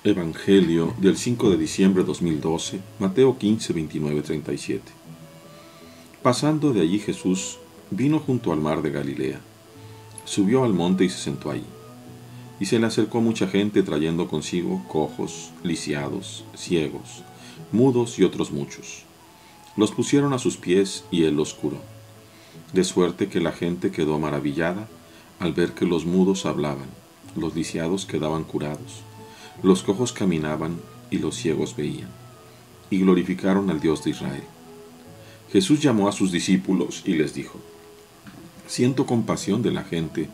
Evangelio del 5 de diciembre de 2012, Mateo 15, 29, 37. Pasando de allí Jesús vino junto al mar de Galilea, subió al monte y se sentó allí. Y se le acercó mucha gente trayendo consigo cojos, lisiados, ciegos, mudos y otros muchos. Los pusieron a sus pies y él los curó. De suerte que la gente quedó maravillada al ver que los mudos hablaban, los lisiados quedaban curados, los cojos caminaban y los ciegos veían, y glorificaron al Dios de Israel. Jesús llamó a sus discípulos y les dijo: Siento compasión de la gente,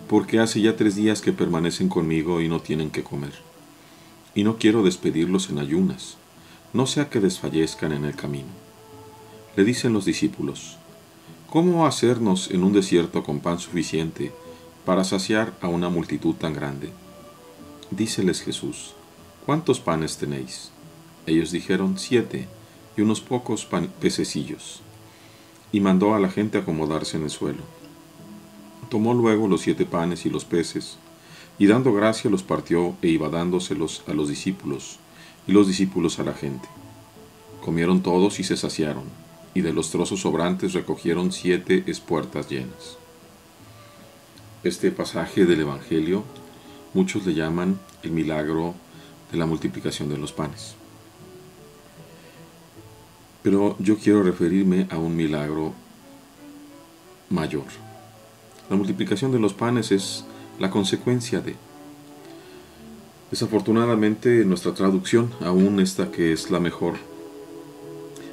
porque hace ya 3 días que permanecen conmigo y no tienen que comer. Y no quiero despedirlos en ayunas, no sea que desfallezcan en el camino. Le dicen los discípulos: ¿Cómo hacernos en un desierto con pan suficiente para saciar a una multitud tan grande? Díceles Jesús: ¿Cuántos panes tenéis? Ellos dijeron: 7, y unos pocos pececillos. Y mandó a la gente acomodarse en el suelo. Tomó luego los 7 panes y los peces, y dando gracia los partió e iba dándoselos a los discípulos, y los discípulos a la gente. Comieron todos y se saciaron, y de los trozos sobrantes recogieron 7 espuertas llenas. Este pasaje del Evangelio muchos le llaman el milagro de la multiplicación de los panes. Pero yo quiero referirme a un milagro mayor. La multiplicación de los panes es la consecuencia de. Desafortunadamente, nuestra traducción, aún esta que es la mejor,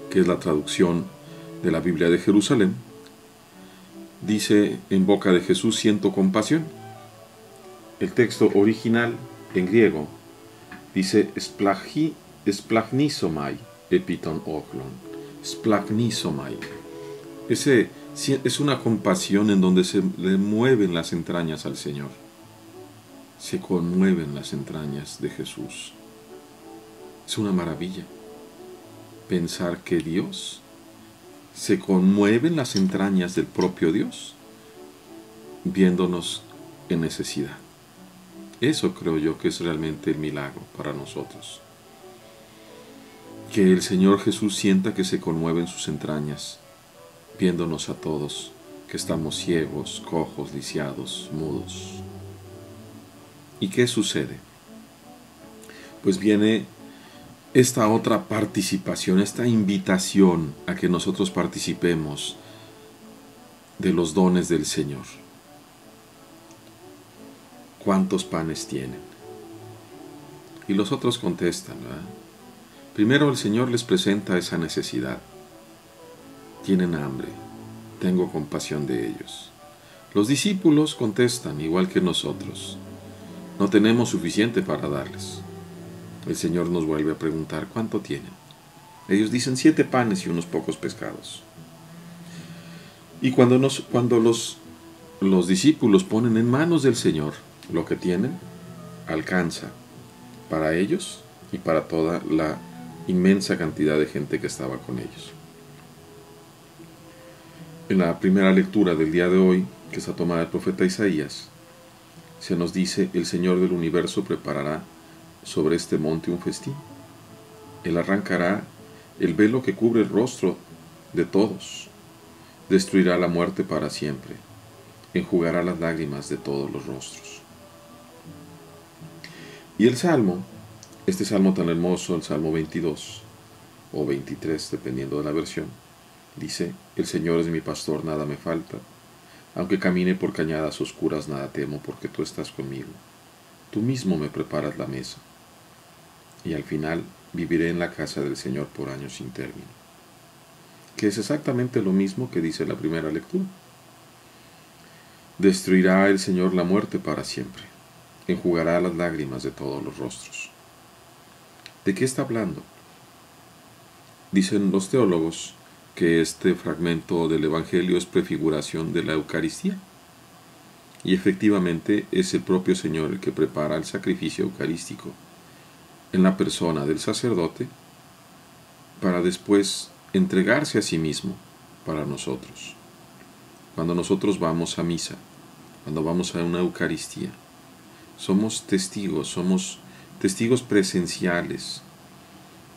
que es la traducción de la Biblia de Jerusalén, dice: en boca de Jesús siento compasión. El texto original en griego dice splagnisomai epiton ochlon. Splagnisomai. Es una compasión en donde se le mueven las entrañas al Señor. Se conmueven las entrañas de Jesús. Es una maravilla pensar que Dios se conmueve en las entrañas del propio Dios, viéndonos en necesidad. Eso creo yo que es realmente el milagro para nosotros. Que el Señor Jesús sienta que se conmueven sus entrañas, viéndonos a todos, que estamos ciegos, cojos, lisiados, mudos. ¿Y qué sucede? Pues viene esta otra participación, esta invitación a que nosotros participemos de los dones del Señor. ¿Cuántos panes tienen? Y los otros contestan, ¿verdad? Primero el Señor les presenta esa necesidad. Tienen hambre, tengo compasión de ellos. Los discípulos contestan igual que nosotros: no tenemos suficiente para darles. El Señor nos vuelve a preguntar: ¿cuánto tienen? Ellos dicen: 7 panes y unos pocos pescados. Y cuando los discípulos ponen en manos del Señor lo que tienen, alcanza para ellos y para toda la inmensa cantidad de gente que estaba con ellos. En la primera lectura del día de hoy, que está tomada del profeta Isaías, se nos dice: el Señor del universo preparará sobre este monte un festín. Él arrancará el velo que cubre el rostro de todos, destruirá la muerte para siempre, enjugará las lágrimas de todos los rostros. Y el Salmo, este Salmo tan hermoso, el Salmo 22 o 23, dependiendo de la versión, dice: el Señor es mi pastor, nada me falta. Aunque camine por cañadas oscuras, nada temo, porque tú estás conmigo. Tú mismo me preparas la mesa. Y al final, viviré en la casa del Señor por años sin término. Que es exactamente lo mismo que dice la primera lectura. Destruirá el Señor la muerte para siempre. Enjugará las lágrimas de todos los rostros. ¿De qué está hablando? Dicen los teólogos que este fragmento del Evangelio es prefiguración de la Eucaristía. Y efectivamente es el propio Señor el que prepara el sacrificio eucarístico en la persona del sacerdote para después entregarse a sí mismo para nosotros. Cuando nosotros vamos a misa, cuando vamos a una Eucaristía, somos testigos, somos testigos presenciales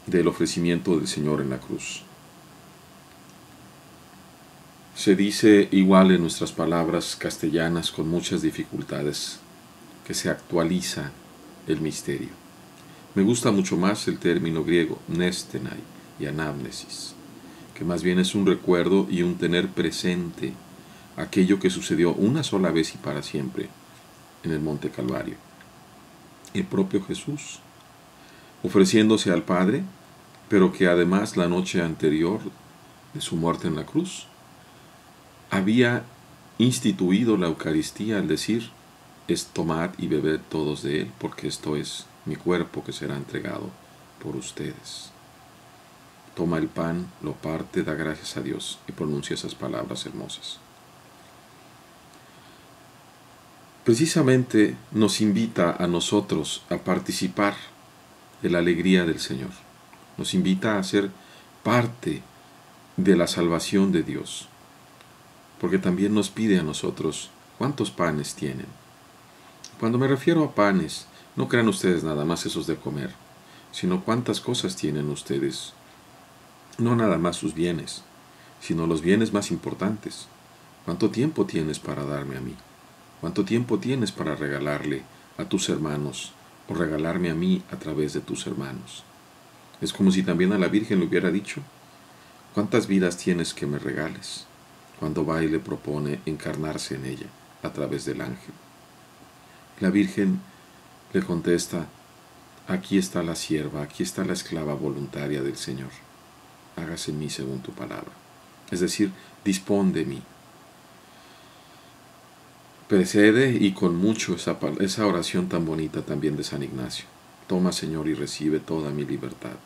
del ofrecimiento del Señor en la cruz. Se dice igual en nuestras palabras castellanas con muchas dificultades que se actualiza el misterio. Me gusta mucho más el término griego nestenai y anamnesis, que más bien es un recuerdo y un tener presente aquello que sucedió una sola vez y para siempre en el Monte Calvario. El propio Jesús, ofreciéndose al Padre, pero que además la noche anterior de su muerte en la cruz, había instituido la Eucaristía al decir, es tomad y bebed todos de él, porque esto es mi cuerpo que será entregado por ustedes. Toma el pan, lo parte, da gracias a Dios y pronuncia esas palabras hermosas. Precisamente nos invita a nosotros a participar de la alegría del Señor. Nos invita a ser parte de la salvación de Dios, porque también nos pide a nosotros cuántos panes tienen. Cuando me refiero a panes, no crean ustedes nada más esos de comer, sino cuántas cosas tienen ustedes. No nada más sus bienes, sino los bienes más importantes. ¿Cuánto tiempo tienes para darme a mí? ¿Cuánto tiempo tienes para regalarle a tus hermanos o regalarme a mí a través de tus hermanos? Es como si también a la Virgen le hubiera dicho, ¿cuántas vidas tienes que me regales? Cuando va y le propone encarnarse en ella a través del ángel. La Virgen le contesta, aquí está la sierva, aquí está la esclava voluntaria del Señor. Hágase en mí según tu palabra. Es decir, dispón de mí. Precede y con mucho esa oración tan bonita también de San Ignacio. Toma, Señor, y recibe toda mi libertad,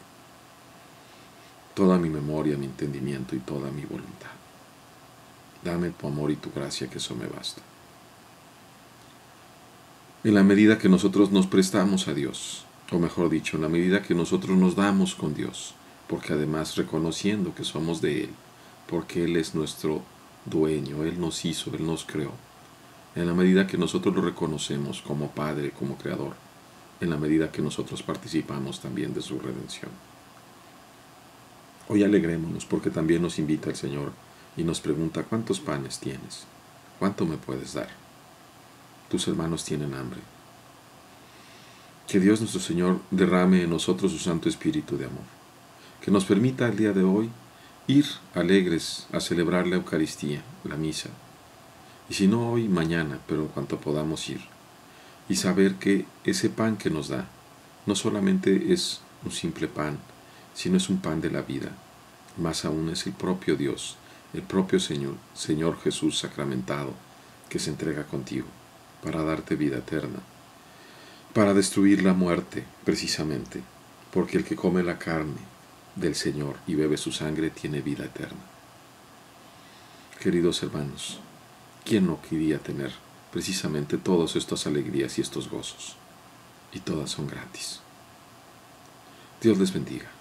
toda mi memoria, mi entendimiento y toda mi voluntad. Dame tu amor y tu gracia, que eso me basta. En la medida que nosotros nos prestamos a Dios, o mejor dicho, en la medida que nosotros nos damos con Dios, porque además reconociendo que somos de Él, porque Él es nuestro dueño, Él nos hizo, Él nos creó, en la medida que nosotros lo reconocemos como Padre, como Creador, en la medida que nosotros participamos también de su redención. Hoy alegrémonos porque también nos invita el Señor y nos pregunta, ¿cuántos panes tienes? ¿Cuánto me puedes dar? Tus hermanos tienen hambre. Que Dios nuestro Señor derrame en nosotros su Santo Espíritu de amor, que nos permita el día de hoy ir alegres a celebrar la Eucaristía, la misa, y si no hoy, mañana, pero en cuanto podamos ir, y saber que ese pan que nos da no solamente es un simple pan, sino es un pan de la vida, más aún es el propio Dios, el propio Señor Jesús sacramentado, que se entrega contigo para darte vida eterna, para destruir la muerte precisamente, porque el que come la carne del Señor y bebe su sangre tiene vida eterna. Queridos hermanos, ¿quién no quería tener precisamente todas estas alegrías y estos gozos? Y todas son gratis. Dios les bendiga.